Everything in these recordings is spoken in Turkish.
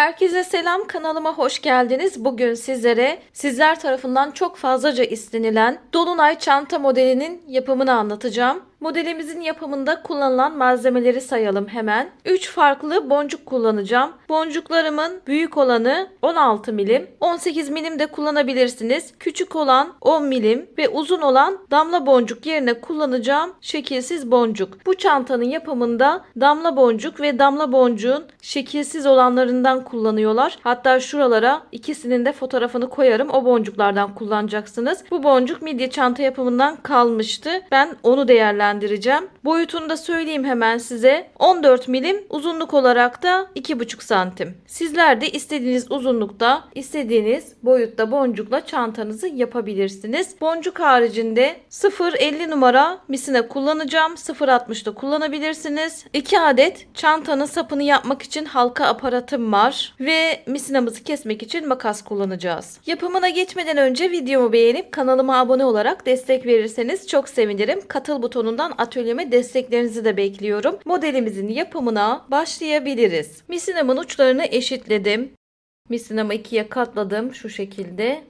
Herkese selam, kanalıma hoş geldiniz. Bugün sizler tarafından çok fazlaca istenilen Dolunay çanta modelinin yapımını anlatacağım. Modelimizin yapımında kullanılan malzemeleri sayalım hemen. 3 farklı boncuk kullanacağım. Boncuklarımın büyük olanı 16 milim, 18 milim de kullanabilirsiniz. Küçük olan 10 milim ve uzun olan damla boncuk yerine kullanacağım şekilsiz boncuk. Bu çantanın yapımında damla boncuk ve damla boncuğun şekilsiz olanlarından kullanıyorlar. Hatta şuralara ikisinin de fotoğrafını koyarım. O boncuklardan kullanacaksınız. Bu boncuk midye çanta yapımından kalmıştı. Ben onu değerlendireceğim. Boyutunu da söyleyeyim hemen size. 14 milim, uzunluk olarak da 2,5 santim. Sizler de istediğiniz uzunlukta, istediğiniz boyutta boncukla çantanızı yapabilirsiniz. Boncuk haricinde 0,50 numara misine kullanacağım. 0,60 da kullanabilirsiniz. 2 adet çantanın sapını yapmak için halka aparatım var ve misinamızı kesmek için makas kullanacağız. Yapımına geçmeden önce videomu beğenip kanalıma abone olarak destek verirseniz çok sevinirim. Katıl butonundan atölyeme desteklerinizi de bekliyorum. Modelimizin yapımına başlayabiliriz. Misinamın uçlarını eşitledim. Misinamı ikiye katladım şu şekilde.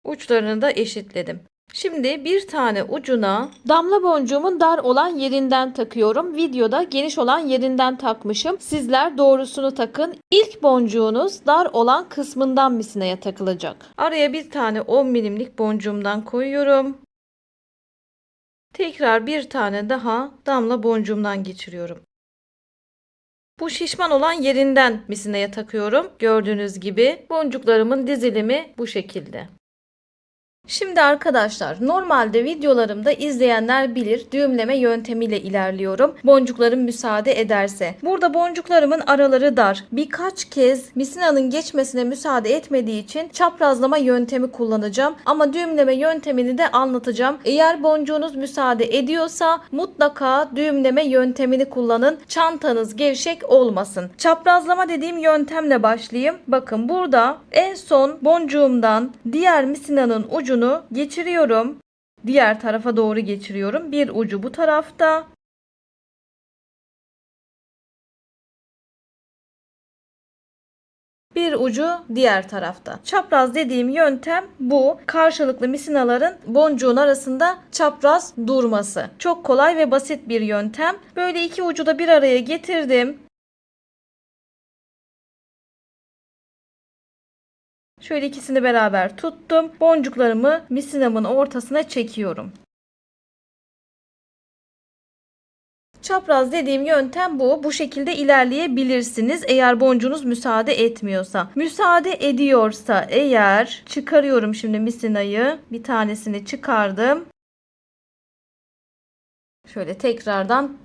Uçlarını da eşitledim. Şimdi bir tane ucuna damla boncuğumun dar olan yerinden takıyorum. Videoda geniş olan yerinden takmışım. Sizler doğrusunu takın. İlk boncuğunuz dar olan kısmından misineye takılacak. Araya bir tane 10 milimlik boncuğumdan koyuyorum. Tekrar bir tane daha damla boncuğumdan geçiriyorum. Bu şişman olan yerinden misineye takıyorum. Gördüğünüz gibi boncuklarımın dizilimi bu şekilde. Şimdi arkadaşlar, normalde videolarımda izleyenler bilir, düğümleme yöntemiyle ilerliyorum. Boncuklarım müsaade ederse. Burada boncuklarımın araları dar. Birkaç kez misinanın geçmesine müsaade etmediği için çaprazlama yöntemi kullanacağım. Ama düğümleme yöntemini de anlatacağım. Eğer boncuğunuz müsaade ediyorsa mutlaka düğümleme yöntemini kullanın. Çantanız gevşek olmasın. Çaprazlama dediğim yöntemle başlayayım. Bakın burada en son boncuğumdan diğer misinanın ucunu geçiriyorum. Diğer tarafa doğru geçiriyorum. Bir ucu bu tarafta. Bir ucu diğer tarafta. Çapraz dediğim yöntem bu. Karşılıklı misinaların boncuğun arasında çapraz durması. Çok kolay ve basit bir yöntem. Böyle iki ucu da bir araya getirdim. Şöyle ikisini beraber tuttum. Boncuklarımı misinamın ortasına çekiyorum. Çapraz dediğim yöntem bu. Bu şekilde ilerleyebilirsiniz eğer boncuğunuz müsaade etmiyorsa. Müsaade ediyorsa eğer çıkarıyorum şimdi misinayı. Bir tanesini çıkardım. Şöyle tekrardan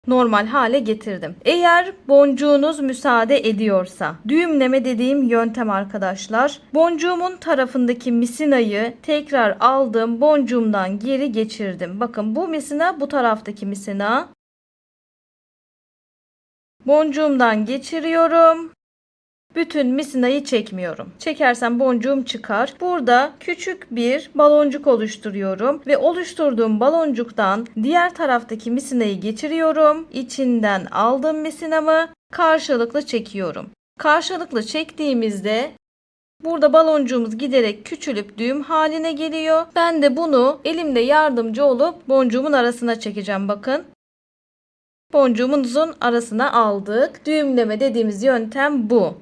normal hale getirdim. Eğer boncuğunuz müsaade ediyorsa, düğümleme dediğim yöntem arkadaşlar. Boncuğumun tarafındaki misinayı tekrar aldım, boncuğumdan geri geçirdim. Bakın bu misina, bu taraftaki misina. Boncuğumdan geçiriyorum. Bütün misinayı çekmiyorum. Çekersem boncuğum çıkar. Burada küçük bir baloncuk oluşturuyorum ve oluşturduğum baloncuktan diğer taraftaki misinayı geçiriyorum. İçinden aldığım misinamı karşılıklı çekiyorum. Karşılıklı çektiğimizde burada baloncuğumuz giderek küçülüp düğüm haline geliyor. Ben de bunu elimle yardımcı olup boncuğumun arasına çekeceğim, bakın. Boncuğumuzun arasına aldık. Düğümleme dediğimiz yöntem bu.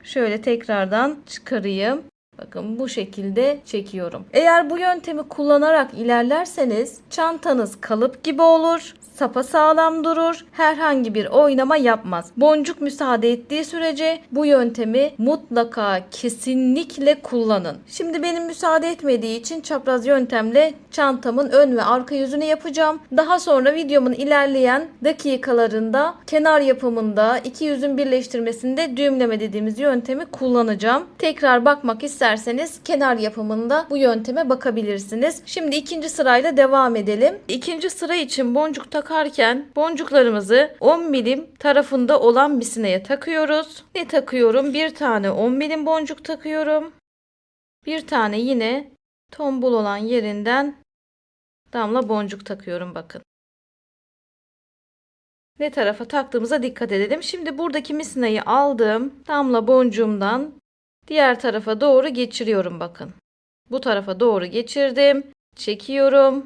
Şöyle tekrardan çıkarayım. Bakın bu şekilde çekiyorum. Eğer bu yöntemi kullanarak ilerlerseniz çantanız kalıp gibi olur. Sapasağlam durur. Herhangi bir oynama yapmaz. Boncuk müsaade ettiği sürece bu yöntemi mutlaka kesinlikle kullanın. Şimdi benim müsaade etmediği için çapraz yöntemle çantamın ön ve arka yüzünü yapacağım. Daha sonra videomun ilerleyen dakikalarında kenar yapımında iki yüzün birleştirmesinde düğümleme dediğimiz yöntemi kullanacağım. Tekrar bakmak isterseniz kenar yapımında bu yönteme bakabilirsiniz. Şimdi ikinci sırayla devam edelim. İkinci sıra için boncuk takarken boncuklarımızı 10 milim tarafında olan misineye takıyoruz. Ne takıyorum? Bir tane 10 milim boncuk takıyorum. Bir tane yine tombul olan yerinden damla boncuk takıyorum, bakın. Ne tarafa taktığımıza dikkat edelim. Şimdi buradaki misinayı aldım. Damla boncuğumdan diğer tarafa doğru geçiriyorum bakın. Bu tarafa doğru geçirdim. Çekiyorum.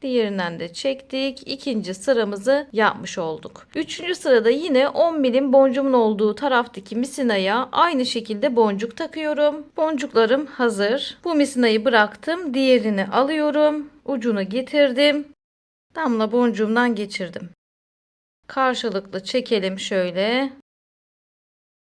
Diğerinden de çektik. İkinci sıramızı yapmış olduk. Üçüncü sırada yine 10 milim boncuğumun olduğu taraftaki misinaya aynı şekilde boncuk takıyorum. Boncuklarım hazır. Bu misinayı bıraktım. Diğerini alıyorum. Ucunu getirdim. Damla boncuğumdan geçirdim. Karşılıklı çekelim şöyle.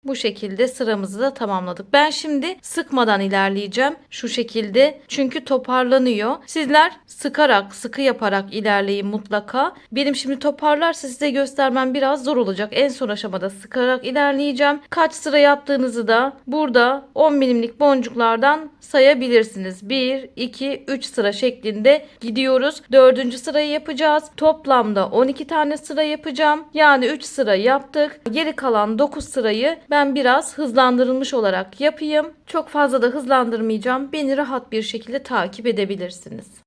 Bu şekilde sıramızı da tamamladık. Ben şimdi sıkmadan ilerleyeceğim. Şu şekilde. Çünkü toparlanıyor. Sizler sıkarak, sıkı yaparak ilerleyin mutlaka. Benim şimdi toparlarsa size göstermem biraz zor olacak. En son aşamada sıkarak ilerleyeceğim. Kaç sıra yaptığınızı da burada 10 milimlik boncuklardan sayabilirsiniz. 1, 2, 3 sıra şeklinde gidiyoruz. 4. sırayı yapacağız. Toplamda 12 tane sıra yapacağım. Yani 3 sıra yaptık. Geri kalan 9 sırayı ben biraz hızlandırılmış olarak yapayım. Çok fazla da hızlandırmayacağım. Beni rahat bir şekilde takip edebilirsiniz.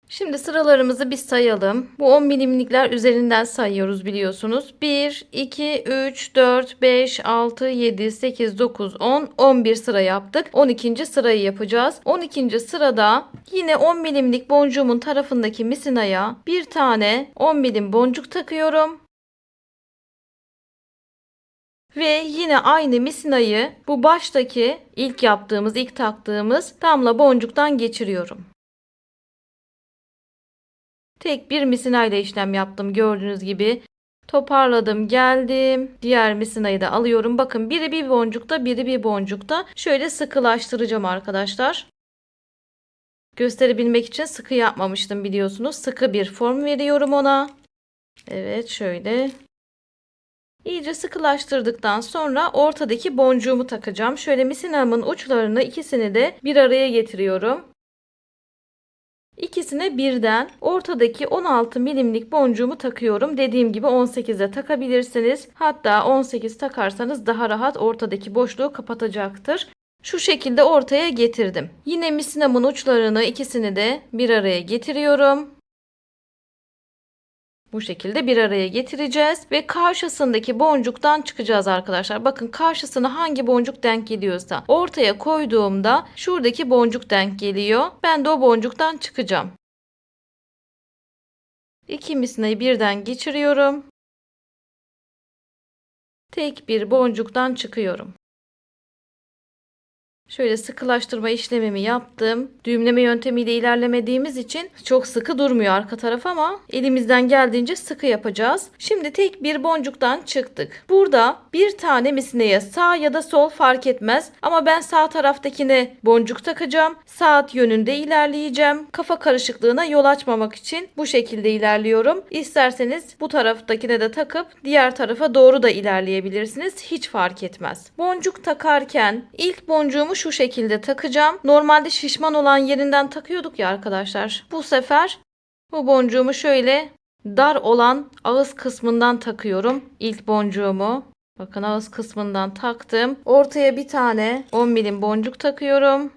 Şimdi sıralarımızı bir sayalım. Bu 10 milimlikler üzerinden sayıyoruz biliyorsunuz. 1, 2, 3, 4, 5, 6, 7, 8, 9, 10, 11 sıra yaptık. 12. sırayı yapacağız. 12. sırada yine 10 milimlik boncuğumun tarafındaki misinaya bir tane 10 milim boncuk takıyorum. Ve yine aynı misinayı bu baştaki ilk taktığımız damla boncuktan geçiriyorum. Tek bir misina ile işlem yaptım gördüğünüz gibi. Toparladım geldim. Diğer misinayı da alıyorum. Bakın biri bir boncukta biri bir boncukta. Şöyle sıkılaştıracağım arkadaşlar. Gösterebilmek için sıkı yapmamıştım biliyorsunuz. Sıkı bir form veriyorum ona. Evet şöyle. İyice sıkılaştırdıktan sonra ortadaki boncuğumu takacağım. Şöyle misinamın uçlarını ikisini de bir araya getiriyorum. İkisine birden ortadaki 16 milimlik boncuğumu takıyorum. Dediğim gibi 18'e takabilirsiniz. Hatta 18 takarsanız daha rahat ortadaki boşluğu kapatacaktır. Şu şekilde ortaya getirdim. Yine misinamın uçlarını ikisini de bir araya getiriyorum. Bu şekilde bir araya getireceğiz ve karşısındaki boncuktan çıkacağız arkadaşlar. Bakın karşısına hangi boncuk denk geliyorsa ortaya koyduğumda şuradaki boncuk denk geliyor. Ben de o boncuktan çıkacağım. İki misinayı birden geçiriyorum. Tek bir boncuktan çıkıyorum. Şöyle sıkılaştırma işlemimi yaptım. Düğümleme yöntemiyle ilerlemediğimiz için çok sıkı durmuyor arka taraf ama elimizden geldiğince sıkı yapacağız. Şimdi tek bir boncuktan çıktık. Burada bir tane misineye sağ ya da sol fark etmez ama ben sağ taraftakine boncuk takacağım. Saat yönünde ilerleyeceğim. Kafa karışıklığına yol açmamak için bu şekilde ilerliyorum. İsterseniz bu taraftakine de takıp diğer tarafa doğru da ilerleyebilirsiniz. Hiç fark etmez. Boncuk takarken ilk boncuğumu şu şekilde takacağım. Normalde şişman olan yerinden takıyorduk ya arkadaşlar. Bu sefer bu boncuğumu şöyle dar olan ağız kısmından takıyorum. İlk boncuğumu. Bakın ağız kısmından taktım. Ortaya bir tane 10 milim boncuk takıyorum.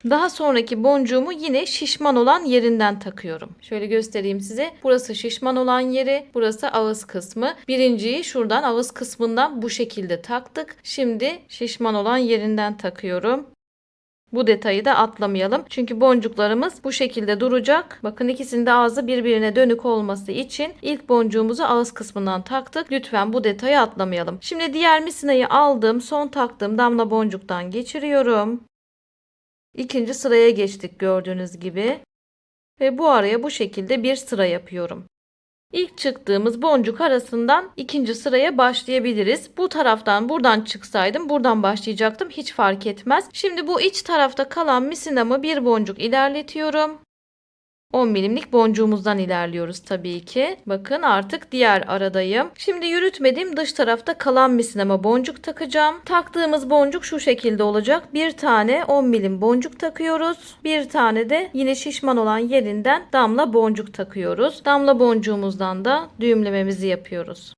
Daha sonraki boncuğumu yine şişman olan yerinden takıyorum. Şöyle göstereyim size. Burası şişman olan yeri, burası ağız kısmı. Birinciyi şuradan ağız kısmından bu şekilde taktık. Şimdi şişman olan yerinden takıyorum. Bu detayı da atlamayalım. Çünkü boncuklarımız bu şekilde duracak. Bakın ikisinin de ağzı birbirine dönük olması için ilk boncuğumuzu ağız kısmından taktık. Lütfen bu detayı atlamayalım. Şimdi diğer misinayı aldım. Son taktığım damla boncuktan geçiriyorum. İkinci sıraya geçtik gördüğünüz gibi. Ve bu araya bu şekilde bir sıra yapıyorum. İlk çıktığımız boncuk arasından ikinci sıraya başlayabiliriz. Bu taraftan buradan çıksaydım buradan başlayacaktım. Hiç fark etmez. Şimdi bu iç tarafta kalan misinamı bir boncuk ilerletiyorum. 10 milimlik boncuğumuzdan ilerliyoruz tabii ki. Bakın artık diğer aradayım. Şimdi yürütmediğim dış tarafta kalan misinama boncuk takacağım. Taktığımız boncuk şu şekilde olacak. Bir tane 10 milim boncuk takıyoruz. Bir tane de yine şişman olan yerinden damla boncuk takıyoruz. Damla boncuğumuzdan da düğümlememizi yapıyoruz.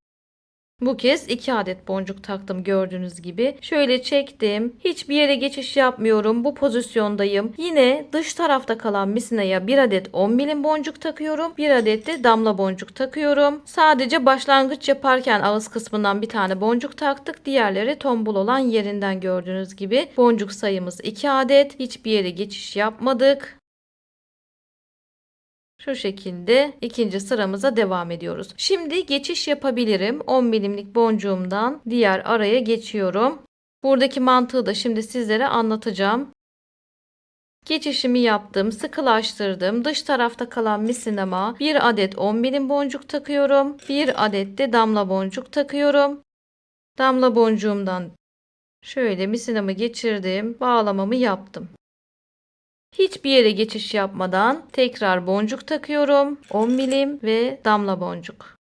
Bu kez 2 adet boncuk taktım gördüğünüz gibi. Şöyle çektim. Hiçbir yere geçiş yapmıyorum. Bu pozisyondayım. Yine dış tarafta kalan misinaya 1 adet 10 milim boncuk takıyorum. 1 adet de damla boncuk takıyorum. Sadece başlangıç yaparken ağız kısmından bir tane boncuk taktık. Diğerleri tombul olan yerinden gördüğünüz gibi. Boncuk sayımız 2 adet. Hiçbir yere geçiş yapmadık. Şu şekilde ikinci sıramıza devam ediyoruz. Şimdi geçiş yapabilirim. 10 milimlik boncuğumdan diğer araya geçiyorum. Buradaki mantığı da şimdi sizlere anlatacağım. Geçişimi yaptım, sıkılaştırdım. Dış tarafta kalan misinama 1 adet 10 milim boncuk takıyorum. 1 adet de damla boncuk takıyorum. Damla boncuğumdan şöyle misinamı geçirdim. Bağlamamı yaptım. Hiçbir yere geçiş yapmadan tekrar boncuk takıyorum. 10 milim ve damla boncuk.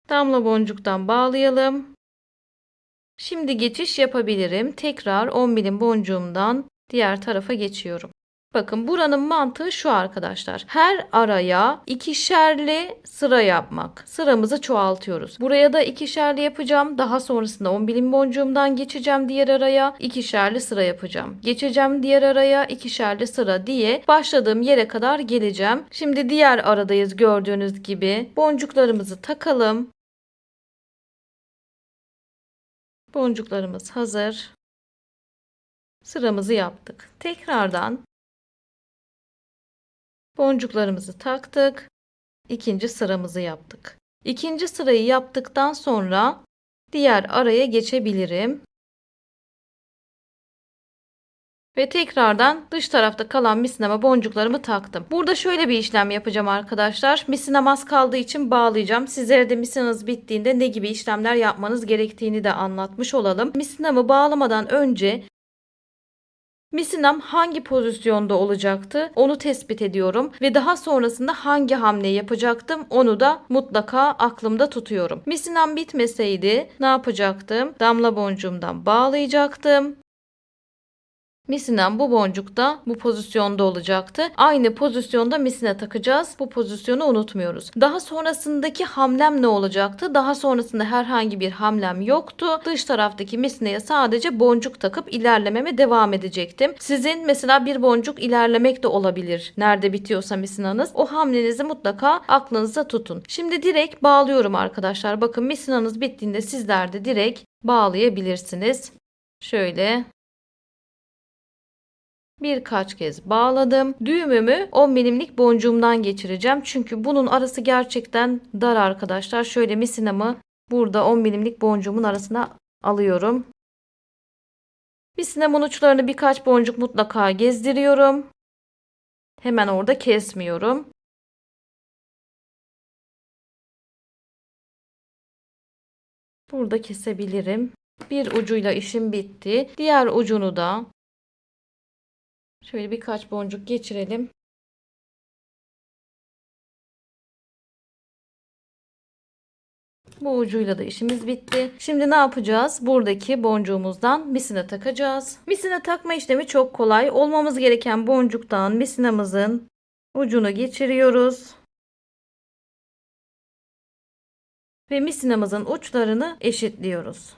Damla boncuktan bağlayalım. Şimdi geçiş yapabilirim. Tekrar 10 milim boncuğumdan diğer tarafa geçiyorum. Bakın buranın mantığı şu arkadaşlar. Her araya ikişerli sıra yapmak. Sıramızı çoğaltıyoruz. Buraya da ikişerli yapacağım. Daha sonrasında 10 milim boncuğumdan geçeceğim diğer araya. İkişerli sıra yapacağım. Geçeceğim diğer araya ikişerli sıra diye başladığım yere kadar geleceğim. Şimdi diğer aradayız gördüğünüz gibi. Boncuklarımızı takalım. Boncuklarımız hazır. Sıramızı yaptık. Tekrardan boncuklarımızı taktık. İkinci sıramızı yaptık. İkinci sırayı yaptıktan sonra diğer araya geçebilirim. Ve tekrardan dış tarafta kalan misinama boncuklarımı taktım. Burada şöyle bir işlem yapacağım arkadaşlar. Misinam az kaldığı için bağlayacağım. Sizlere de misinanız bittiğinde ne gibi işlemler yapmanız gerektiğini de anlatmış olalım. Misinamı bağlamadan önce misinam hangi pozisyonda olacaktı onu tespit ediyorum ve daha sonrasında hangi hamle yapacaktım onu da mutlaka aklımda tutuyorum. Misinam bitmeseydi ne yapacaktım? Damla boncuğumdan bağlayacaktım. Misinem bu boncukta bu pozisyonda olacaktı. Aynı pozisyonda misine takacağız. Bu pozisyonu unutmuyoruz. Daha sonrasındaki hamlem ne olacaktı? Daha sonrasında herhangi bir hamlem yoktu. Dış taraftaki misineye sadece boncuk takıp ilerlememe devam edecektim. Sizin mesela bir boncuk ilerlemek de olabilir. Nerede bitiyorsa misinanız. O hamlenizi mutlaka aklınıza tutun. Şimdi direkt bağlıyorum arkadaşlar. Bakın misinanız bittiğinde sizler de direkt bağlayabilirsiniz. Şöyle birkaç kez bağladım. Düğümümü 10 milimlik boncuğumdan geçireceğim. Çünkü bunun arası gerçekten dar arkadaşlar. Şöyle misinamı burada 10 milimlik boncuğumun arasına alıyorum. Misinamın uçlarını birkaç boncuk mutlaka gezdiriyorum. Hemen orada kesmiyorum. Burada kesebilirim. Bir ucuyla işim bitti. Diğer ucunu da şöyle birkaç boncuk geçirelim. Bu ucuyla da işimiz bitti. Şimdi ne yapacağız? Buradaki boncuğumuzdan misine takacağız. Misine takma işlemi çok kolay. Olmamız gereken boncuktan misinamızın ucunu geçiriyoruz. Ve misinamızın uçlarını eşitliyoruz.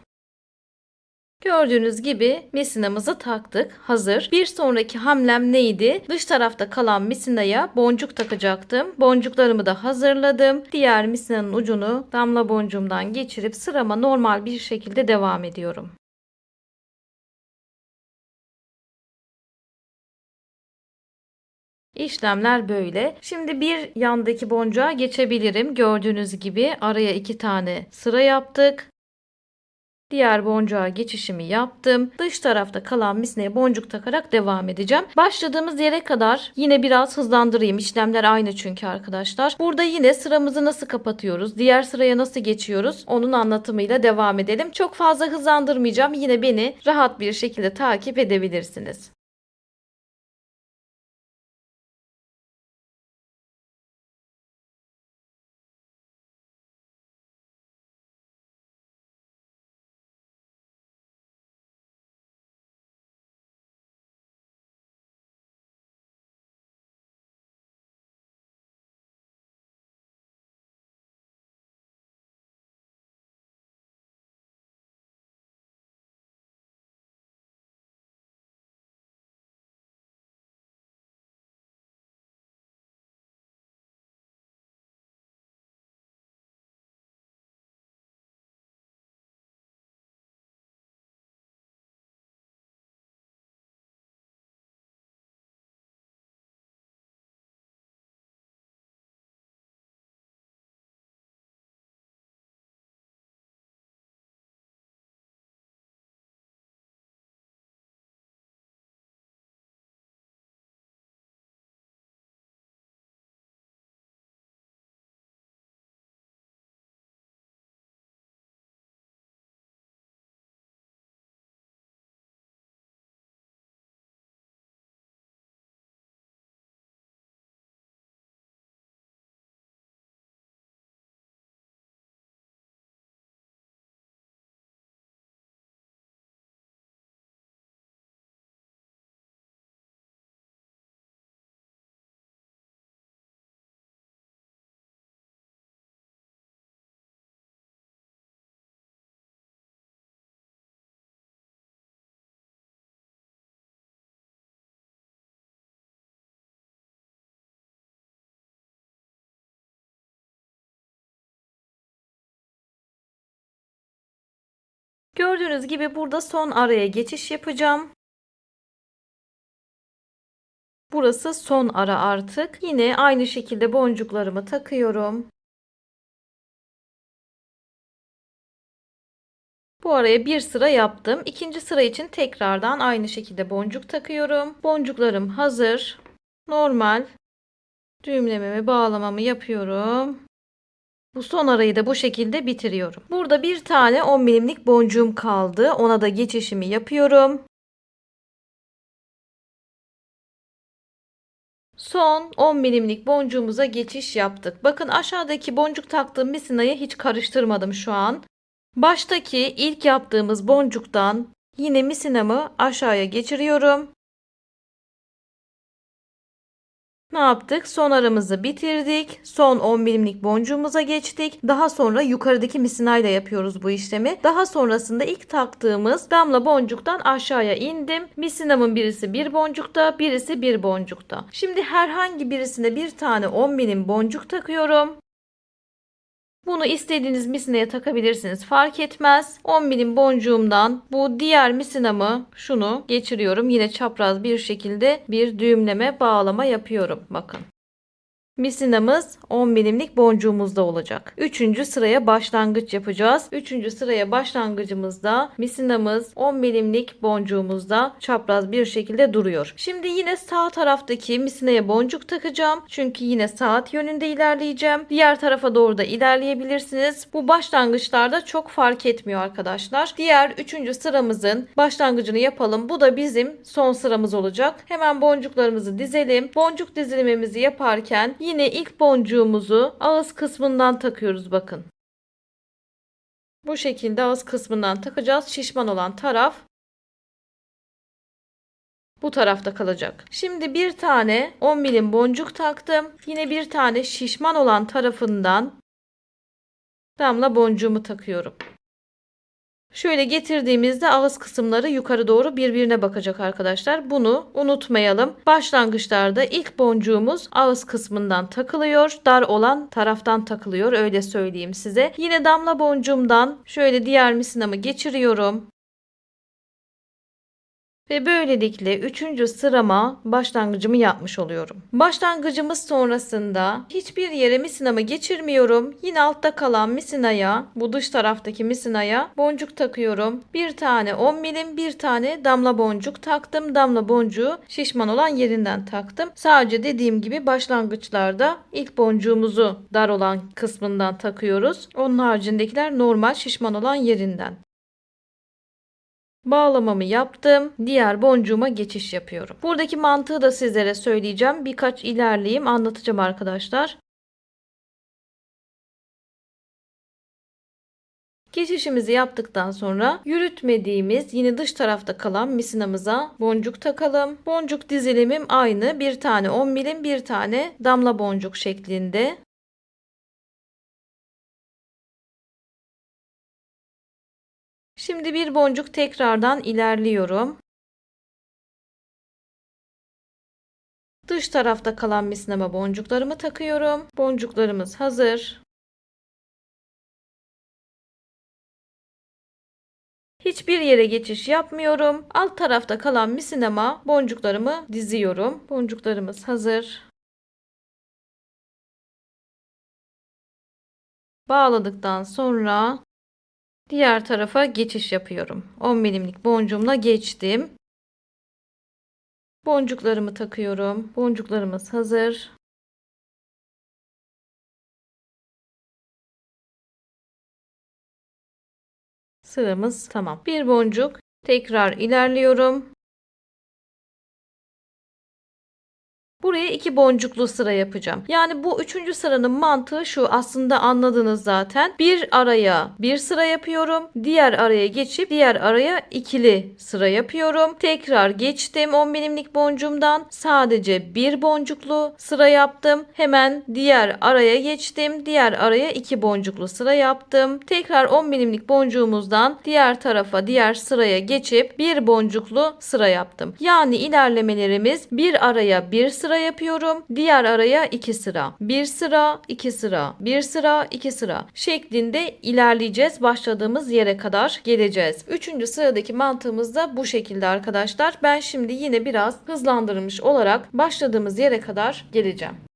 Gördüğünüz gibi misinamızı taktık. Hazır. Bir sonraki hamlem neydi? Dış tarafta kalan misinaya boncuk takacaktım. Boncuklarımı da hazırladım. Diğer misinanın ucunu damla boncuğumdan geçirip sırama normal bir şekilde devam ediyorum. İşlemler böyle. Şimdi bir yandaki boncuğa geçebilirim. Gördüğünüz gibi araya 2 tane sıra yaptık. Diğer boncuğa geçişimi yaptım. Dış tarafta kalan misneye boncuk takarak devam edeceğim. Başladığımız yere kadar yine biraz hızlandırayım. İşlemler aynı çünkü arkadaşlar. Burada yine sıramızı nasıl kapatıyoruz, diğer sıraya nasıl geçiyoruz onun anlatımıyla devam edelim. Çok fazla hızlandırmayacağım. Yine beni rahat bir şekilde takip edebilirsiniz. Gördüğünüz gibi burada son araya geçiş yapacağım. Burası son ara artık. Yine aynı şekilde boncuklarımı takıyorum. Bu araya bir sıra yaptım. İkinci sıra için tekrardan aynı şekilde boncuk takıyorum. Boncuklarım hazır. Normal düğümlememi, bağlamamı yapıyorum. Bu son arayı da bu şekilde bitiriyorum. Burada bir tane 10 milimlik boncuğum kaldı. Ona da geçişimi yapıyorum. Son 10 milimlik boncuğumuza geçiş yaptık. Bakın aşağıdaki boncuk taktığım misinayı hiç karıştırmadım şu an. Baştaki ilk yaptığımız boncuktan yine misinamı aşağıya geçiriyorum. Ne yaptık? Son aramızı bitirdik. Son 10 milimlik boncuğumuza geçtik. Daha sonra yukarıdaki misinayla yapıyoruz bu işlemi. Daha sonrasında ilk taktığımız damla boncuktan aşağıya indim. Misinamın birisi bir boncukta, birisi bir boncukta. Şimdi herhangi birisine bir tane 10 milim boncuk takıyorum. Bunu istediğiniz misineye takabilirsiniz. Fark etmez. 10 milim boncuğumdan bu diğer misinamı şunu geçiriyorum. Yine çapraz bir şekilde bir düğümleme bağlama yapıyorum. Bakın. Misinamız 10 milimlik boncuğumuzda olacak. 3. sıraya başlangıç yapacağız. 3. sıraya başlangıcımızda misinamız 10 milimlik boncuğumuzda çapraz bir şekilde duruyor. Şimdi yine sağ taraftaki misineye boncuk takacağım. Çünkü yine saat yönünde ilerleyeceğim. Diğer tarafa doğru da ilerleyebilirsiniz. Bu başlangıçlarda çok fark etmiyor arkadaşlar. Diğer 3. sıramızın başlangıcını yapalım. Bu da bizim son sıramız olacak. Hemen boncuklarımızı dizelim. Boncuk dizilimimizi yaparken yine ilk boncuğumuzu ağız kısmından takıyoruz bakın. Bu şekilde ağız kısmından takacağız. Şişman olan taraf bu tarafta kalacak. Şimdi bir tane 10 milim boncuk taktım. Yine bir tane şişman olan tarafından damla boncuğumu takıyorum. Şöyle getirdiğimizde ağız kısımları yukarı doğru birbirine bakacak arkadaşlar. Bunu unutmayalım. Başlangıçlarda ilk boncuğumuz ağız kısmından takılıyor. Dar olan taraftan takılıyor. Öyle söyleyeyim size. Yine damla boncuğumdan şöyle diğer misinamı geçiriyorum. Ve böylelikle 3. sırama başlangıcımı yapmış oluyorum. Başlangıcımız sonrasında hiçbir yere misinamı geçirmiyorum. Yine altta kalan misinaya, bu dış taraftaki misinaya boncuk takıyorum. Bir tane 10 milim, bir tane damla boncuk taktım. Damla boncuğu şişman olan yerinden taktım. Sadece dediğim gibi başlangıçlarda ilk boncuğumuzu dar olan kısmından takıyoruz. Onun haricindekiler normal şişman olan yerinden. Bağlamamı yaptım. Diğer boncuğuma geçiş yapıyorum. Buradaki mantığı da sizlere söyleyeceğim. Birkaç ilerleyeyim, anlatacağım arkadaşlar. Geçişimizi yaptıktan sonra yürütmediğimiz yine dış tarafta kalan misinamıza boncuk takalım. Boncuk dizilimim aynı. Bir tane 10 milim, bir tane damla boncuk şeklinde. Şimdi bir boncuk tekrardan ilerliyorum. Dış tarafta kalan misinama boncuklarımı takıyorum. Boncuklarımız hazır. Hiçbir yere geçiş yapmıyorum. Alt tarafta kalan misinama boncuklarımı diziyorum. Boncuklarımız hazır. Bağladıktan sonra diğer tarafa geçiş yapıyorum. 10 milimlik boncuğumla geçtim. Boncuklarımı takıyorum. Boncuklarımız hazır. Sıramız tamam. Bir boncuk tekrar ilerliyorum. Buraya 2 boncuklu sıra yapacağım. Yani bu 3. sıranın mantığı şu, aslında anladınız zaten. Bir araya bir sıra yapıyorum. Diğer araya geçip diğer araya ikili sıra yapıyorum. Tekrar geçtim 10 milimlik boncuğumdan. Sadece bir boncuklu sıra yaptım. Hemen diğer araya geçtim. Diğer araya 2 boncuklu sıra yaptım. Tekrar 10 milimlik boncuğumuzdan diğer tarafa, diğer sıraya geçip bir boncuklu sıra yaptım. Yani ilerlemelerimiz bir araya bir sıra yapıyorum. Diğer araya 2 sıra. Bir sıra, 2 sıra. Bir sıra, 2 sıra şeklinde ilerleyeceğiz. Başladığımız yere kadar geleceğiz. 3. sıradaki mantığımız da bu şekilde arkadaşlar. Ben şimdi yine biraz hızlandırılmış olarak başladığımız yere kadar geleceğim.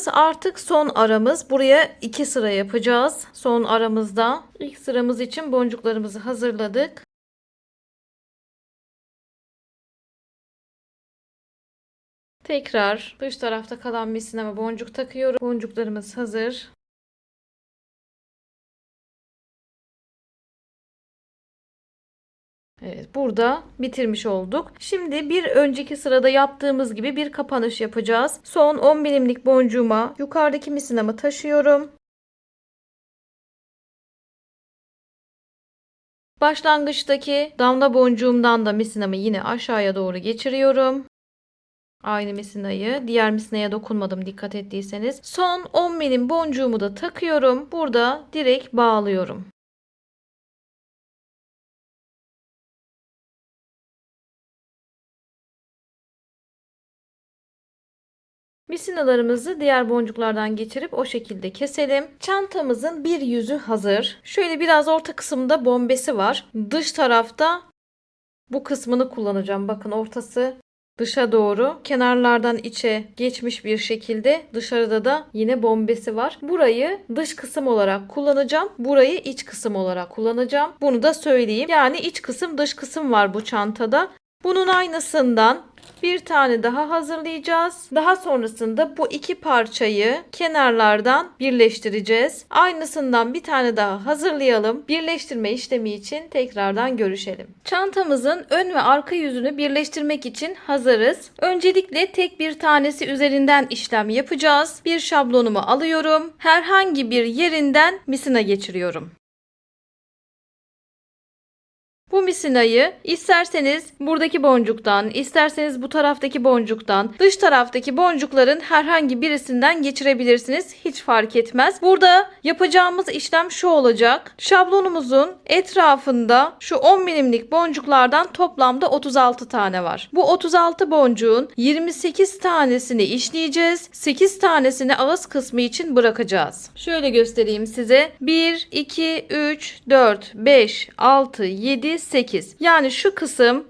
Burası artık son aramız. Buraya 2 sıra yapacağız. Son aramızda. İlk sıramız için boncuklarımızı hazırladık. Tekrar dış tarafta kalan misinama boncuk takıyorum. Boncuklarımız hazır. Evet, burada bitirmiş olduk. Şimdi bir önceki sırada yaptığımız gibi bir kapanış yapacağız. Son 10 milimlik boncuğuma yukarıdaki misinamı taşıyorum. Başlangıçtaki damla boncuğumdan da misinamı yine aşağıya doğru geçiriyorum. Aynı misinayı, diğer misinaya dokunmadım dikkat ettiyseniz. Son 10 milim boncuğumu da takıyorum. Burada direkt bağlıyorum. Misinalarımızı diğer boncuklardan geçirip o şekilde keselim. Çantamızın bir yüzü hazır. Şöyle biraz orta kısımda bombesi var. Dış tarafta bu kısmını kullanacağım. Bakın ortası dışa doğru, kenarlardan içe geçmiş bir şekilde, dışarıda da yine bombesi var. Burayı dış kısım olarak kullanacağım. Burayı iç kısım olarak kullanacağım. Bunu da söyleyeyim. Yani iç kısım dış kısım var bu çantada. Bunun aynısından bir tane daha hazırlayacağız. Daha sonrasında bu iki parçayı kenarlardan birleştireceğiz. Aynısından bir tane daha hazırlayalım. Birleştirme işlemi için tekrardan görüşelim. Çantamızın ön ve arka yüzünü birleştirmek için hazırız. Öncelikle tek bir tanesi üzerinden işlem yapacağız. Bir şablonumu alıyorum. Herhangi bir yerinden misina geçiriyorum. Bu misinayı isterseniz buradaki boncuktan, isterseniz bu taraftaki boncuktan, dış taraftaki boncukların herhangi birisinden geçirebilirsiniz. Hiç fark etmez. Burada yapacağımız işlem şu olacak. Şablonumuzun etrafında şu 10 milimlik boncuklardan toplamda 36 tane var. Bu 36 boncuğun 28 tanesini işleyeceğiz. 8 tanesini ağız kısmı için bırakacağız. Şöyle göstereyim size. 1, 2, 3, 4, 5, 6, 7, 8. Yani şu kısım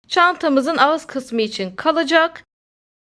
çantamızın ağız kısmı için kalacak.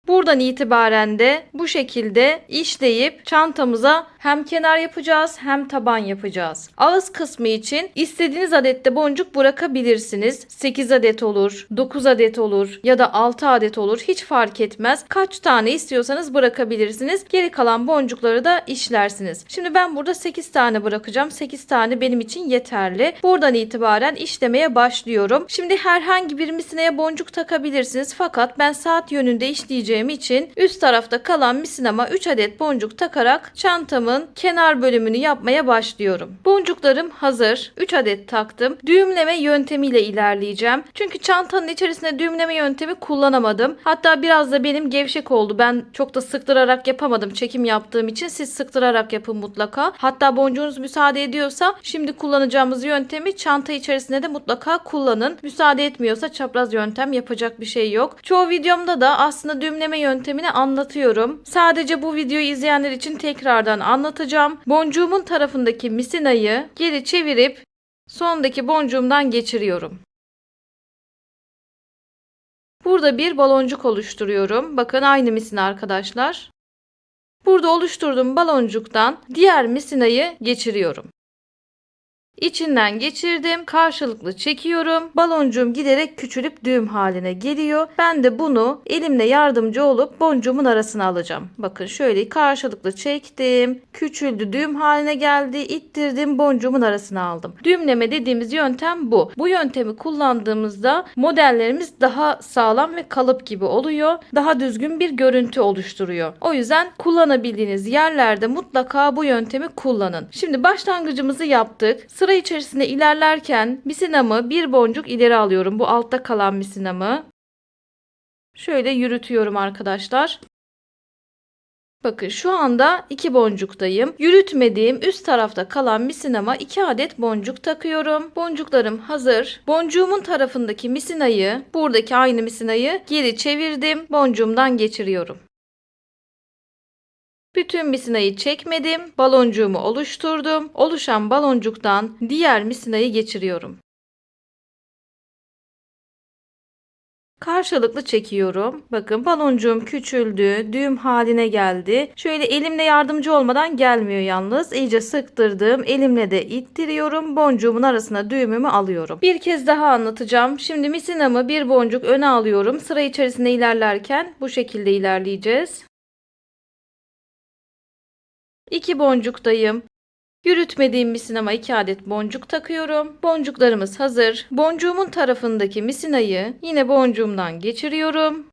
Buradan itibaren de bu şekilde işleyip çantamıza hem kenar yapacağız hem taban yapacağız. Ağız kısmı için istediğiniz adette boncuk bırakabilirsiniz. 8 adet olur, 9 adet olur ya da 6 adet olur. Hiç fark etmez. Kaç tane istiyorsanız bırakabilirsiniz. Geri kalan boncukları da işlersiniz. Şimdi ben burada 8 tane bırakacağım. 8 tane benim için yeterli. Buradan itibaren işlemeye başlıyorum. Şimdi herhangi bir misineye boncuk takabilirsiniz. Fakat ben saat yönünde işleyeceğim için üst tarafta kalan misinama 3 adet boncuk takarak çantamın kenar bölümünü yapmaya başlıyorum. Boncuklarım hazır. 3 adet taktım. Düğümleme yöntemiyle ilerleyeceğim. Çünkü çantanın içerisinde düğümleme yöntemi kullanamadım. Hatta biraz da benim gevşek oldu. Ben çok da sıktırarak yapamadım. Çekim yaptığım için siz sıktırarak yapın mutlaka. Hatta boncuğunuz müsaade ediyorsa şimdi kullanacağımız yöntemi çanta içerisinde de mutlaka kullanın. Müsaade etmiyorsa çapraz yöntem, yapacak bir şey yok. Çoğu videomda da aslında düğümleme yöntemini anlatıyorum. Sadece bu videoyu izleyenler için tekrardan anlatacağım. Boncuğumun tarafındaki misinayı geri çevirip sondaki boncuğumdan geçiriyorum. Burada bir baloncuk oluşturuyorum. Bakın aynı misina arkadaşlar. Burada oluşturduğum baloncuktan diğer misinayı geçiriyorum. İçinden geçirdim. Karşılıklı çekiyorum. Baloncuğum giderek küçülüp düğüm haline geliyor. Ben de bunu elimle yardımcı olup boncuğumun arasına alacağım. Bakın şöyle karşılıklı çektim. Küçüldü, düğüm haline geldi. İttirdim, boncuğumun arasına aldım. Düğümleme dediğimiz yöntem bu. Bu yöntemi kullandığımızda modellerimiz daha sağlam ve kalıp gibi oluyor. Daha düzgün bir görüntü oluşturuyor. O yüzden kullanabildiğiniz yerlerde mutlaka bu yöntemi kullanın. Şimdi başlangıcımızı yaptık. Sıra içerisinde ilerlerken misinamı bir boncuk ileri alıyorum. Bu altta kalan misinamı. Şöyle yürütüyorum arkadaşlar. Bakın şu anda 2 boncuktayım. Yürütmediğim üst tarafta kalan misinama 2 adet boncuk takıyorum. Boncuklarım hazır. Boncuğumun tarafındaki misinayı, buradaki aynı misinayı geri çevirdim. Boncuğumdan geçiriyorum. Bütün misinayı çekmedim. Baloncuğumu oluşturdum. Oluşan baloncuktan diğer misinayı geçiriyorum. Karşılıklı çekiyorum. Bakın baloncuğum küçüldü, düğüm haline geldi. Şöyle elimle yardımcı olmadan gelmiyor yalnız. İyice sıktırdım. Elimle de ittiriyorum. Boncuğumun arasına düğümümü alıyorum. Bir kez daha anlatacağım. Şimdi misinamı bir boncuk öne alıyorum. Sıra içerisinde ilerlerken bu şekilde ilerleyeceğiz. 2 boncuktayım. Yürütmediğim misinama 2 adet boncuk takıyorum. Boncuklarımız hazır. Boncuğumun tarafındaki misinayı yine boncuğumdan geçiriyorum.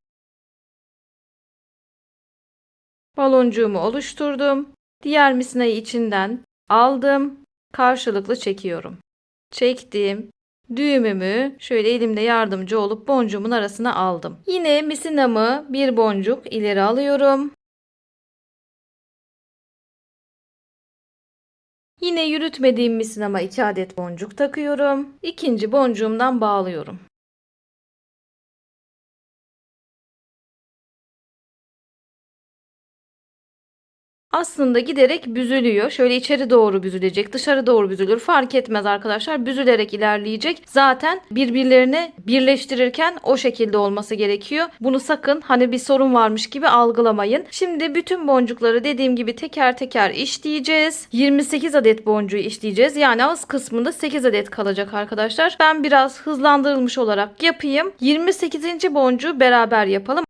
Baloncuğumu oluşturdum. Diğer misinayı içinden aldım. Karşılıklı çekiyorum. Çektim. Düğümümü şöyle elimle yardımcı olup boncuğumun arasına aldım. Yine misinamı bir boncuk ileri alıyorum. Yine yürütmediğim misinama 2 adet boncuk takıyorum. İkinci boncuğumdan bağlıyorum. Aslında giderek büzülüyor. Şöyle içeri doğru büzülecek, dışarı doğru büzülür. Fark etmez arkadaşlar. Büzülerek ilerleyecek. Zaten birbirlerini birleştirirken o şekilde olması gerekiyor. Bunu sakın hani bir sorun varmış gibi algılamayın. Şimdi bütün boncukları dediğim gibi teker teker işleyeceğiz. 28 adet boncuğu işleyeceğiz. Yani ağız kısmında 8 adet kalacak arkadaşlar. Ben biraz hızlandırılmış olarak yapayım. 28. boncuğu beraber yapalım.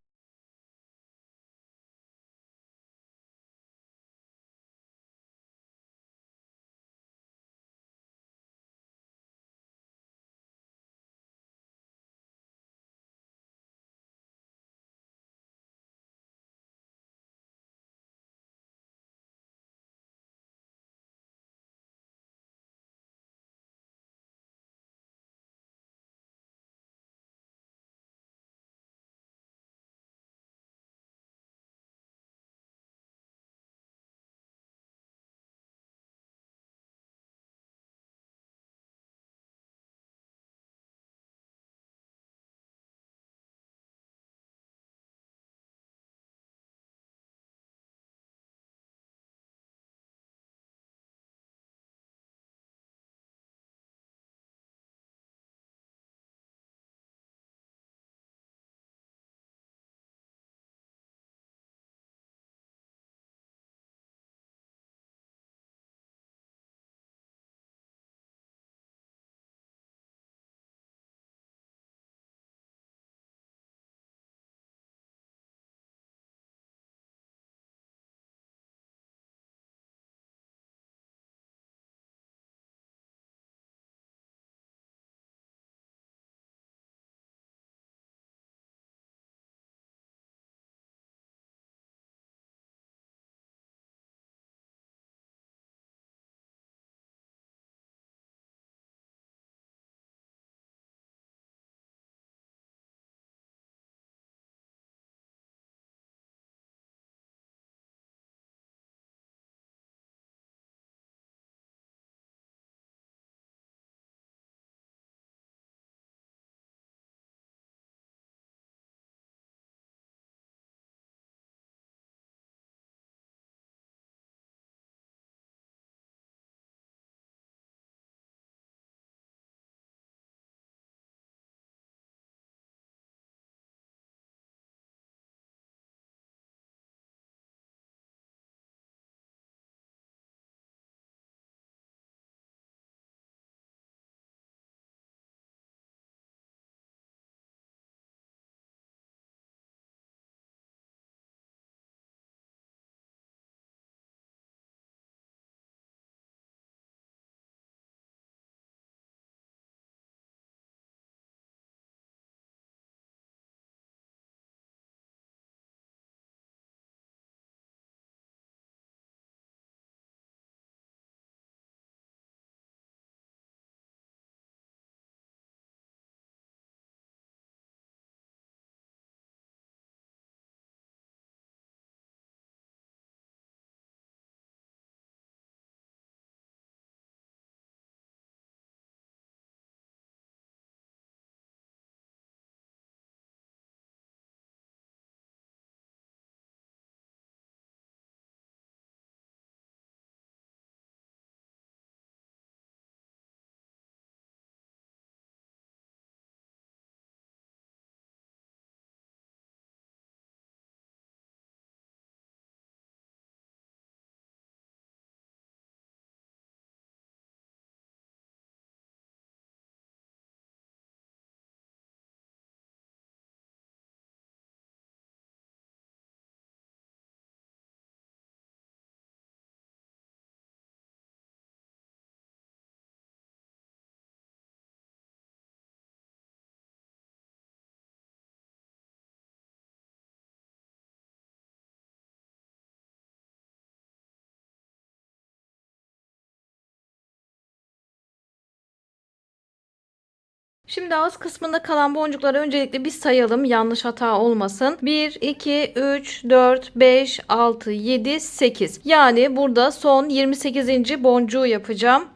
Şimdi ağız kısmında kalan boncukları öncelikle bir sayalım. Yanlış hata olmasın. 1, 2, 3, 4, 5, 6, 7, 8. Yani burada son 28. boncuğu yapacağım.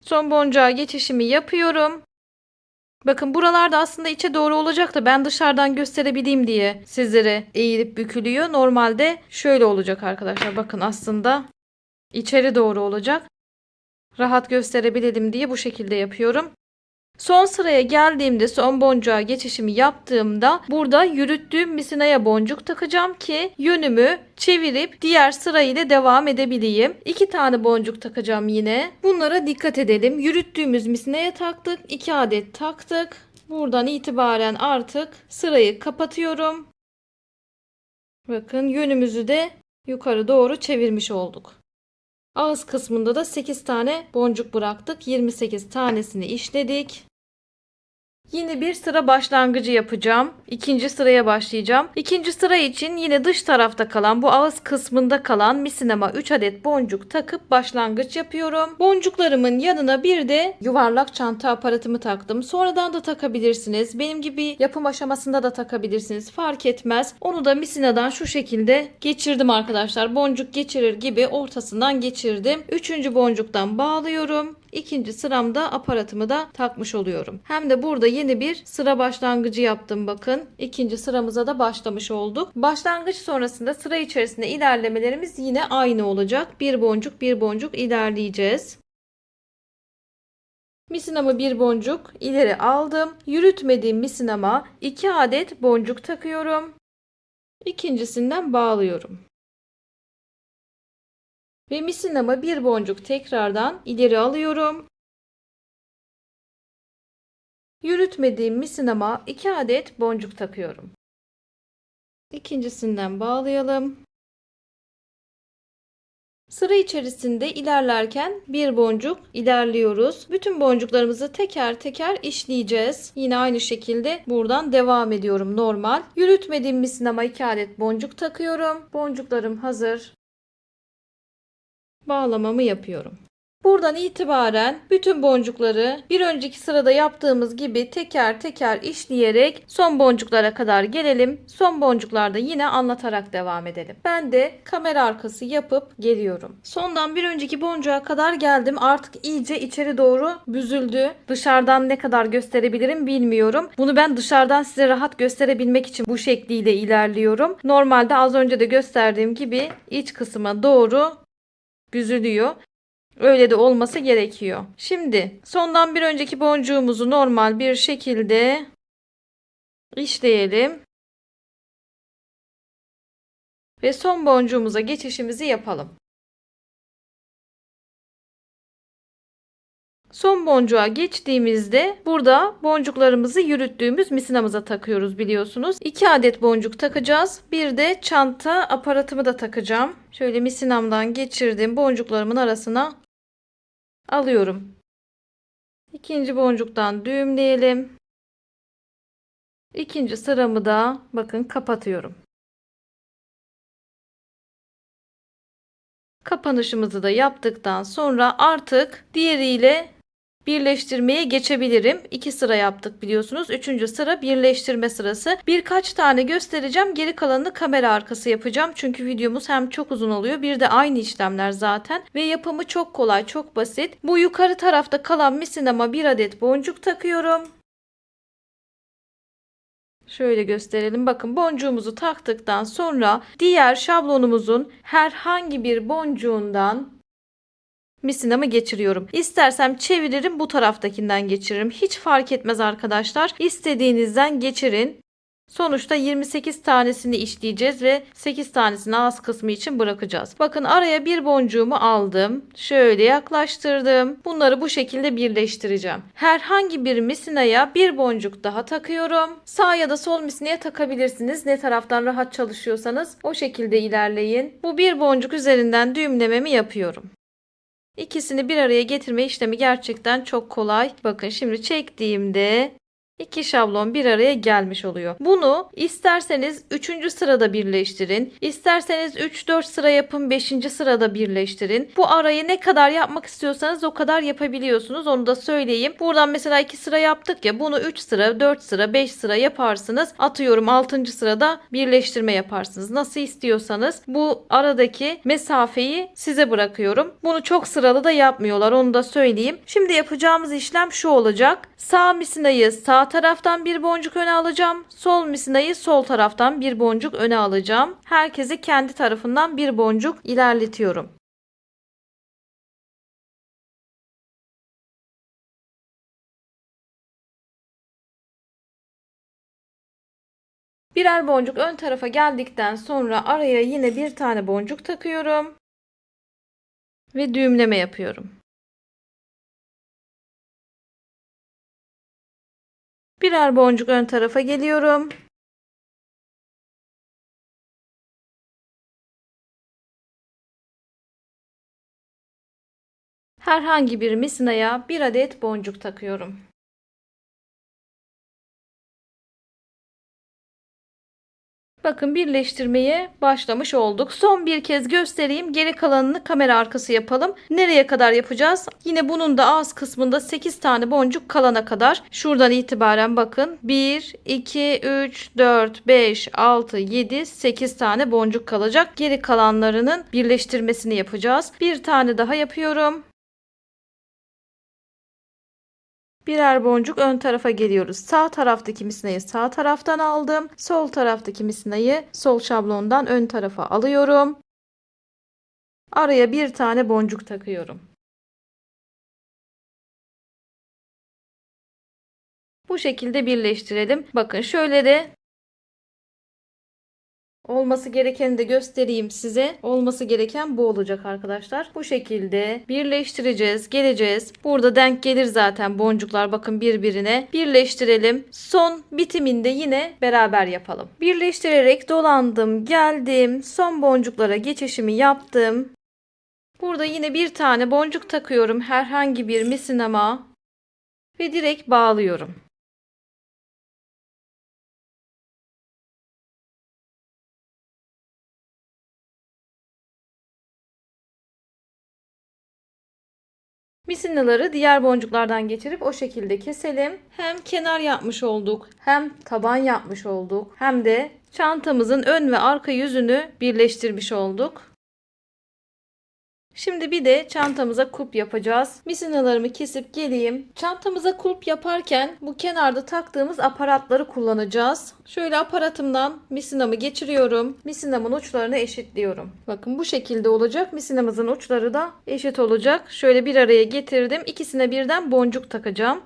Son boncuğa geçişimi yapıyorum. Bakın buralarda aslında içe doğru olacak da ben dışarıdan gösterebileyim diye sizlere eğilip bükülüyor. Normalde şöyle olacak arkadaşlar. Bakın aslında içeri doğru olacak. Rahat gösterebilelim diye bu şekilde yapıyorum. Son sıraya geldiğimde son boncuğa geçişimi yaptığımda burada yürüttüğüm misinaya boncuk takacağım ki yönümü çevirip diğer sırayla devam edebileyim. 2 tane boncuk takacağım yine. Bunlara dikkat edelim. Yürüttüğümüz misinaya taktık. 2 adet taktık. Buradan itibaren artık sırayı kapatıyorum. Bakın yönümüzü de yukarı doğru çevirmiş olduk. Ağız kısmında da 8 tane boncuk bıraktık. 28 tanesini işledik. Yine bir sıra başlangıcı yapacağım. İkinci sıraya başlayacağım. İkinci sıra için yine dış tarafta kalan bu ağız kısmında kalan misinama 3 adet boncuk takıp başlangıç yapıyorum. Boncuklarımın yanına bir de yuvarlak çanta aparatımı taktım. Sonradan da takabilirsiniz. Benim gibi yapım aşamasında da takabilirsiniz. Fark etmez. Onu da misinadan şu şekilde geçirdim arkadaşlar. Boncuk geçirir gibi ortasından geçirdim. Üçüncü boncuktan bağlıyorum. İkinci sıramda aparatımı da takmış oluyorum. Hem de burada yeni bir sıra başlangıcı yaptım bakın. İkinci sıramıza da başlamış olduk. Başlangıç sonrasında sıra içerisinde ilerlemelerimiz yine aynı olacak. Bir boncuk bir boncuk ilerleyeceğiz. Misinamı bir boncuk ileri aldım. Yürütmediğim misinama 2 adet boncuk takıyorum. İkincisinden bağlıyorum. Ve misinama bir boncuk tekrardan ileri alıyorum. Yürütmediğim misinama 2 adet boncuk takıyorum. İkincisinden bağlayalım. Sıra içerisinde ilerlerken bir boncuk ilerliyoruz. Bütün boncuklarımızı teker teker işleyeceğiz. Yine aynı şekilde buradan devam ediyorum normal. Yürütmediğim misinama 2 adet boncuk takıyorum. Boncuklarım hazır. Bağlamamı yapıyorum. Buradan itibaren bütün boncukları bir önceki sırada yaptığımız gibi teker teker işleyerek son boncuklara kadar gelelim. Son boncuklarda yine anlatarak devam edelim. Ben de kamera arkası yapıp geliyorum. Sondan bir önceki boncuğa kadar geldim. Artık iyice içeri doğru büzüldü. Dışarıdan ne kadar gösterebilirim bilmiyorum. Bunu ben dışarıdan size rahat gösterebilmek için bu şekliyle ilerliyorum. Normalde az önce de gösterdiğim gibi iç kısma doğru büzülüyor. Öyle de olması gerekiyor. Şimdi sondan bir önceki boncuğumuzu normal bir şekilde işleyelim. Ve son boncuğumuza geçişimizi yapalım. Son boncuğa geçtiğimizde burada boncuklarımızı yürüttüğümüz misinamıza takıyoruz biliyorsunuz. 2 adet boncuk takacağız. Bir de çanta aparatımı da takacağım. Şöyle misinamdan geçirdiğim boncuklarımın arasına alıyorum. İkinci boncuktan düğümleyelim. İkinci sıramı da bakın kapatıyorum. Kapanışımızı da yaptıktan sonra artık diğeriyle birleştirmeye geçebilirim. 2 sıra yaptık biliyorsunuz. 3. sıra birleştirme sırası. Birkaç tane göstereceğim. Geri kalanını kamera arkası yapacağım. Çünkü videomuz hem çok uzun oluyor. Bir de aynı işlemler zaten. Ve yapımı çok kolay, çok basit. Bu yukarı tarafta kalan misinama 1 adet boncuk takıyorum. Şöyle gösterelim. Bakın boncuğumuzu taktıktan sonra diğer şablonumuzun herhangi bir boncuğundan misinamı geçiriyorum. İstersem çeviririm, bu taraftakinden geçiririm. Hiç fark etmez arkadaşlar. İstediğinizden geçirin. Sonuçta 28 tanesini işleyeceğiz ve 8 tanesini ağız kısmı için bırakacağız. Bakın araya bir boncuğumu aldım. Şöyle yaklaştırdım. Bunları bu şekilde birleştireceğim. Herhangi bir misinaya bir boncuk daha takıyorum. Sağ ya da sol misineye takabilirsiniz. Ne taraftan rahat çalışıyorsanız o şekilde ilerleyin. Bu bir boncuk üzerinden düğümlememi yapıyorum. İkisini bir araya getirme işlemi gerçekten çok kolay. Bakın şimdi çektiğimde İki şablon bir araya gelmiş oluyor. Bunu isterseniz 3. sırada birleştirin. İsterseniz 3-4 sıra yapın, 5. sırada birleştirin. Bu arayı ne kadar yapmak istiyorsanız o kadar yapabiliyorsunuz. Onu da söyleyeyim. Buradan mesela 2 sıra yaptık ya, bunu 3 sıra, 4 sıra, 5 sıra yaparsınız. Atıyorum 6. sırada birleştirme yaparsınız. Nasıl istiyorsanız bu aradaki mesafeyi size bırakıyorum. Bunu çok sıralı da yapmıyorlar. Onu da söyleyeyim. Şimdi yapacağımız işlem şu olacak. Sağ misinayı sağ taraftan bir boncuk öne alacağım. Sol misinayı sol taraftan bir boncuk öne alacağım. Herkesi kendi tarafından bir boncuk ilerletiyorum. Birer boncuk ön tarafa geldikten sonra araya yine bir tane boncuk takıyorum. Ve düğümleme yapıyorum. Birer boncuk ön tarafa geliyorum. Herhangi bir misinaya bir adet boncuk takıyorum. Bakın birleştirmeye başlamış olduk. Son bir kez göstereyim. Geri kalanını kamera arkası yapalım. Nereye kadar yapacağız? Yine bunun da ağız kısmında 8 tane boncuk kalana kadar. Şuradan itibaren bakın. 1, 2, 3, 4, 5, 6, 7, 8 tane boncuk kalacak. Geri kalanlarının birleştirmesini yapacağız. Bir tane daha yapıyorum. Birer boncuk ön tarafa geliyoruz. Sağ taraftaki misinayı sağ taraftan aldım. Sol taraftaki misinayı sol şablondan ön tarafa alıyorum. Araya bir tane boncuk takıyorum. Bu şekilde birleştirelim. Bakın şöyle de olması gerekeni de göstereyim size. Olması gereken bu olacak arkadaşlar. Bu şekilde birleştireceğiz, geleceğiz. Burada denk gelir zaten boncuklar, bakın birbirine. Birleştirelim. Son bitiminde yine beraber yapalım. Birleştirerek dolandım, geldim. Son boncuklara geçişimi yaptım. Burada yine bir tane boncuk takıyorum herhangi bir misinama ve direkt bağlıyorum. Misinaları diğer boncuklardan geçirip o şekilde keselim. Hem kenar yapmış olduk, hem taban yapmış olduk, hem de çantamızın ön ve arka yüzünü birleştirmiş olduk. Şimdi bir de çantamıza kulp yapacağız. Misinalarımı kesip geleyim. Çantamıza kulp yaparken bu kenarda taktığımız aparatları kullanacağız. Şöyle aparatımdan misinamı geçiriyorum. Misinamın uçlarını eşitliyorum. Bakın bu şekilde olacak. Misinamızın uçları da eşit olacak. Şöyle bir araya getirdim. İkisine birden boncuk takacağım.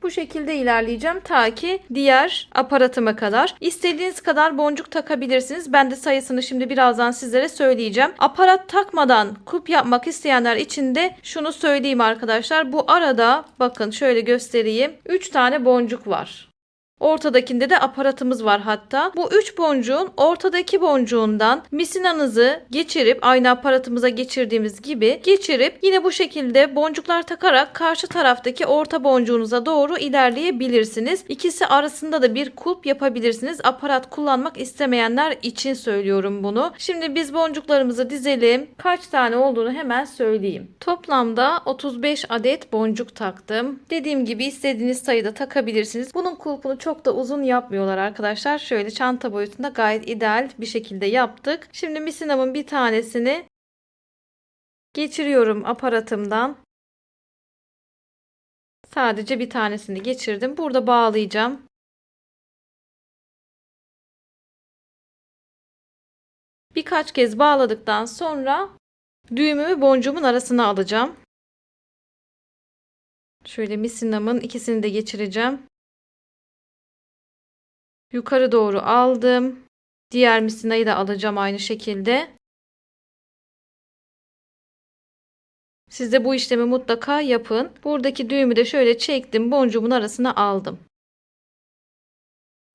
Bu şekilde ilerleyeceğim ta ki diğer aparatıma kadar. İstediğiniz kadar boncuk takabilirsiniz. Ben de sayısını şimdi birazdan sizlere söyleyeceğim. Aparat takmadan kulp yapmak isteyenler için de şunu söyleyeyim arkadaşlar. Bu arada bakın şöyle göstereyim. 3 tane boncuk var. Ortadakinde de aparatımız var hatta. Bu 3 boncuğun ortadaki boncuğundan misinanızı geçirip aynı aparatımıza geçirdiğimiz gibi geçirip yine bu şekilde boncuklar takarak karşı taraftaki orta boncuğunuza doğru ilerleyebilirsiniz. İkisi arasında da bir kulp yapabilirsiniz. Aparat kullanmak istemeyenler için söylüyorum bunu. Şimdi biz boncuklarımızı dizelim. Kaç tane olduğunu hemen söyleyeyim. Toplamda 35 adet boncuk taktım. Dediğim gibi istediğiniz sayıda takabilirsiniz. Bunun kulpunu çok da uzun yapmıyorlar arkadaşlar. Şöyle çanta boyutunda gayet ideal bir şekilde yaptık. Şimdi misinamın bir tanesini geçiriyorum aparatımdan. Sadece bir tanesini geçirdim. Burada bağlayacağım. Birkaç kez bağladıktan sonra düğümümü boncuğumun arasına alacağım. Şöyle misinamın ikisini de geçireceğim. Yukarı doğru aldım. Diğer misinayı da alacağım aynı şekilde. Siz de bu işlemi mutlaka yapın. Buradaki düğümü de şöyle çektim. Boncuğumun arasına aldım.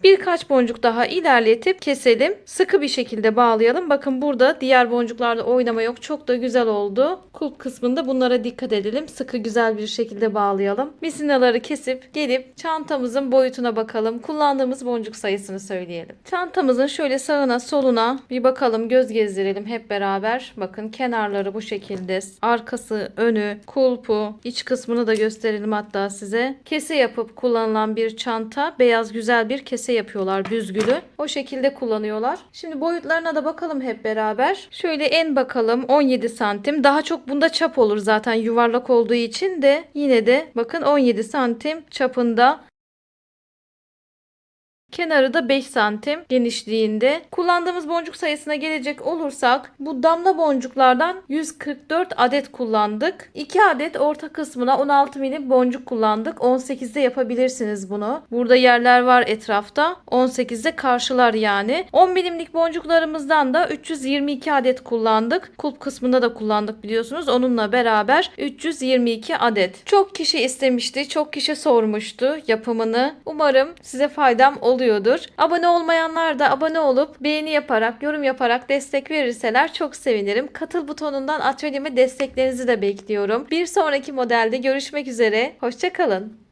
Birkaç boncuk daha ilerletip keselim. Sıkı bir şekilde bağlayalım. Bakın burada diğer boncuklarda oynama yok. Çok da güzel oldu. Kulp kısmında bunlara dikkat edelim. Sıkı güzel bir şekilde bağlayalım. Misinaları kesip gelip çantamızın boyutuna bakalım. Kullandığımız boncuk sayısını söyleyelim. Çantamızın şöyle sağına soluna bir bakalım. Göz gezdirelim hep beraber. Bakın kenarları bu şekilde. Arkası, önü, kulpu, iç kısmını da gösterelim hatta size. Kese yapıp kullanılan bir çanta. Beyaz güzel bir kese yapıyorlar, büzgülü. O şekilde kullanıyorlar. Şimdi boyutlarına da bakalım hep beraber. Şöyle en bakalım 17 santim. Daha çok bunda çap olur zaten yuvarlak olduğu için de yine de bakın 17 santim çapında. Kenarı da 5 santim genişliğinde. Kullandığımız boncuk sayısına gelecek olursak bu damla boncuklardan 144 adet kullandık. 2 adet orta kısmına 16 milim boncuk kullandık. 18'de yapabilirsiniz bunu. Burada yerler var etrafta. 18'de karşılar yani. 10 milimlik boncuklarımızdan da 322 adet kullandık. Kulp kısmında da kullandık biliyorsunuz. Onunla beraber 322 adet. Çok kişi istemişti. Çok kişi sormuştu yapımını. Umarım size faydam oluyordur. Abone olmayanlar da abone olup beğeni yaparak, yorum yaparak destek verirseler çok sevinirim. Katıl butonundan atölyeme desteklerinizi de bekliyorum. Bir sonraki modelde görüşmek üzere. Hoşça kalın.